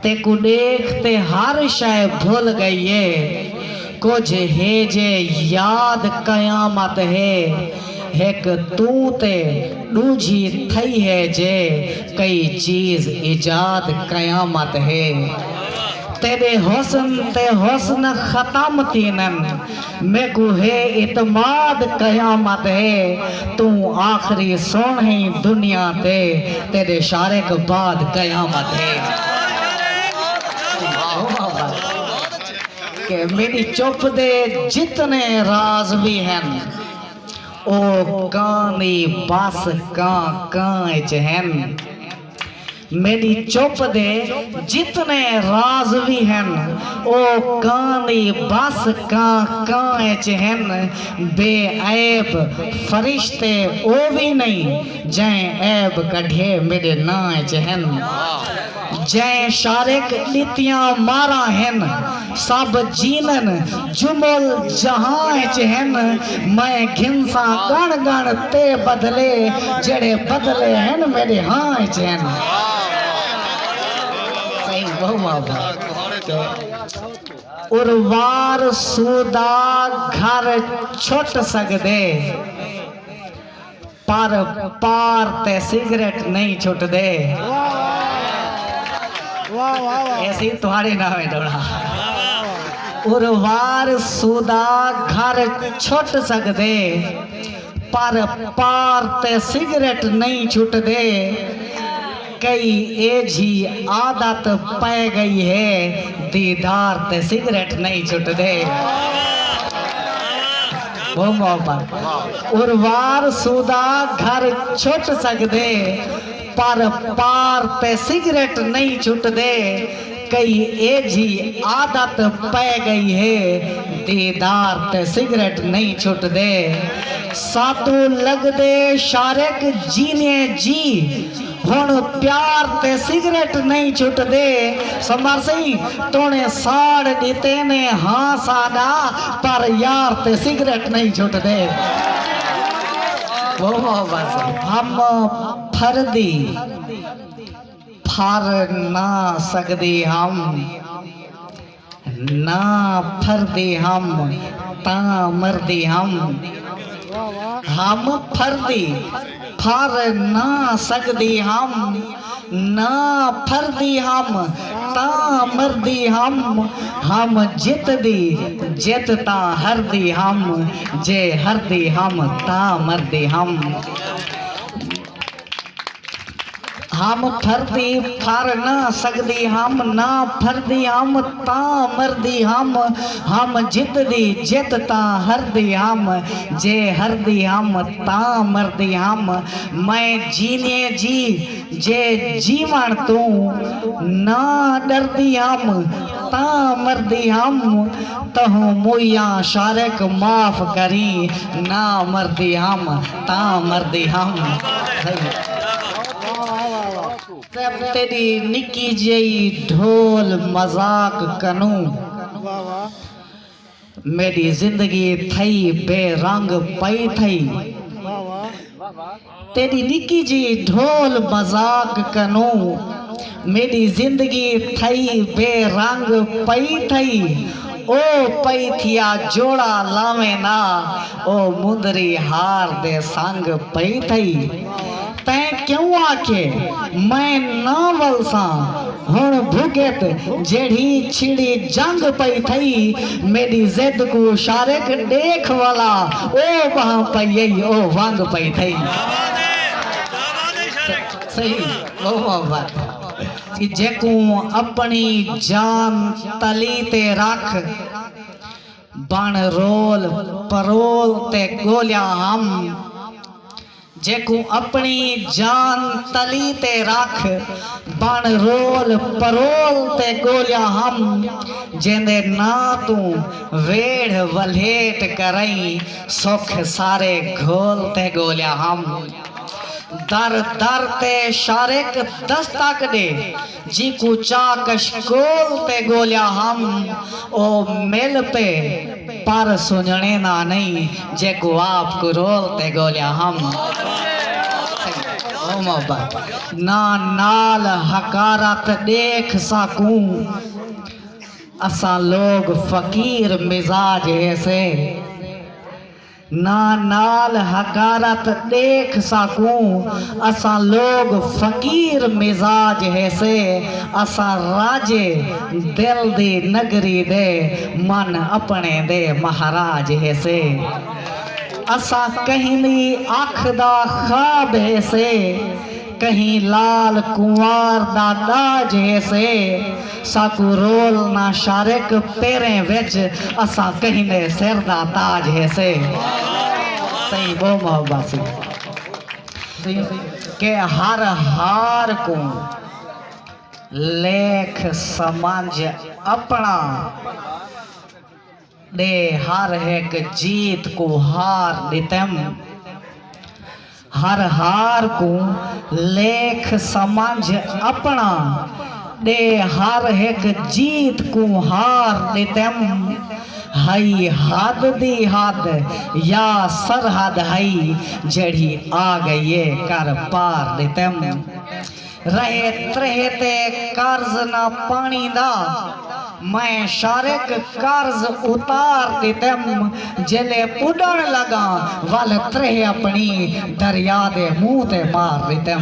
ते को देखते हर शय भूल गई है, कुछ है जे याद कयामत है, एक तू ते दूजी थई है जे कई चीज इजाद कयामत है। तेरे हुस्न ते हुस्न खत्म थीनन, मेकू है इतमाद कयामत है, तू आखिरी सोन है दुनिया ते, तेरे इशारे के बाद कयामत है। के मेरी चुप दे जितने राज भी हैं, ओ कानी बस कांच हैं। मेरी चुप दे जितने राज भी हैं, ओ कानी बस कांच हैं। बेऐब फरिश्ते ओ भी नहीं, जै ऐब कढ़े मेरे नाच हैं। जै शारिक नीतियां मारा हैं, सब जीनन जुमल जहां हैं। मैं घिंसा गण गण ते बदले, जड़े बदले हैं मेरे हाँ हैं। सही उर्वार सुदा घर छुट सकदे, पर पार ते सिगरेट नहीं छुट दे। ऐसे तुम्हारे नाम है डोड़ा। उर्वार सुदा घर छुट सकदे, पर पार ते सिगरेट नहीं छुट दे। कई एजी आदत पै गई है, दीदार ते सिगरेट नहीं छुट दे। वो मोहब्बत उर्वार सुदा घर छुट सकदे, पर पार ते सिगरेट नहीं छुट दे। कई एजी आदत पै गई है, दीदार ते सिगरेट नहीं छुट दे। सातू लग दे शारिक जीने जी, हुण प्यार ते सिगरेट नहीं छुट दे। समार सही तोने साड़ दीते ने हाँ सादा, पर यार ते सिगरेट नहीं छुट दे। वो हम फर्दी फर ना सकदी, हम ना फर्दी हम ता मर्दी। हम फर्दी फर ना सकदी, हम ना फर्दी हम ता मर्दी। हम जित दी जितता हरदी, हम जे हरदी हम ता मर्दी। हम फर्दी फर ना सकदी, हम ना फर्दी हम ता मर्दी। हम जित दी जितता हरदी, हम जे हरदी हम ता मर्दी। मैं जीने जी जे जीवन तू ना डरदी, हम ता मर्दी। तहु मुया शारिक माफ करी, ना मर्दी हम ता मर्दी। तेरी निकी जई ढोल मजाक कनू, मेरी जिंदगी थई बेरंग पई थई। तेरी निकी जी ढोल मजाक कनू, मेरी जिंदगी थई बेरंग पई थई। ओ पई थिया जोड़ा लावे ना, ओ मुंदरी हार दे संग पई थई। तैं क्यों आके मैं नावल सा हुण भुगत, जेड़ी छिड़ी जंग पई थई। मेरी जिद को शारिक देख वाला, ओ वहां पई ओ वांग पई थई। सही वो बात कि जेको अपनी जान तली ते रख, बन रोल परोल ते गोलिया। हम जेको अपनी जान तली ते रख, बन रोल परोल ते गोलिया। हम जेंदे ना तू वेड़ वलेट करई, सुख सारे घोल ते गोलिया। हम दर दर ते शारिक दस्तक दे, जी को चाकश गोल ते गोलिया। हम ओ मिल पे पर सुनने ना नहीं, जे को आप को रोल ते गोलिया। हम ओ मोहब्बत ना नाल हकारत देख सकूं असा लोग फकीर मिजाज ऐसे ना नाल हकारत देख सकूं असा लोग फकीर मिजाज ऐसे असा राजे दिल दी नगरी दे मन अपने दे महाराज ऐसे असा कहीं दी अख दा ख्वाब ऐसे कहीं लाल कुंवार दा दाज ऐसे साकू रोल ना शारिक पेरें विच असा कहीं दे सिर दा ताज ऐसे सही वो मोहब्बत के हर हार को लेख समझ अपना दे हर एक जीत को हार दितम हर हार को लेख समझ अपना दे हर एक जीत को हार दितम हई हद दी हद या सरहद हई जड़ी आ गई कर पार दितम रहे त्रहते कर्ज ना पानी दा मैं शारिक कर्ज उतार दितम जले उड़न लगा वल त्रह अपनी दरिया दे मुंह ते मार दितम।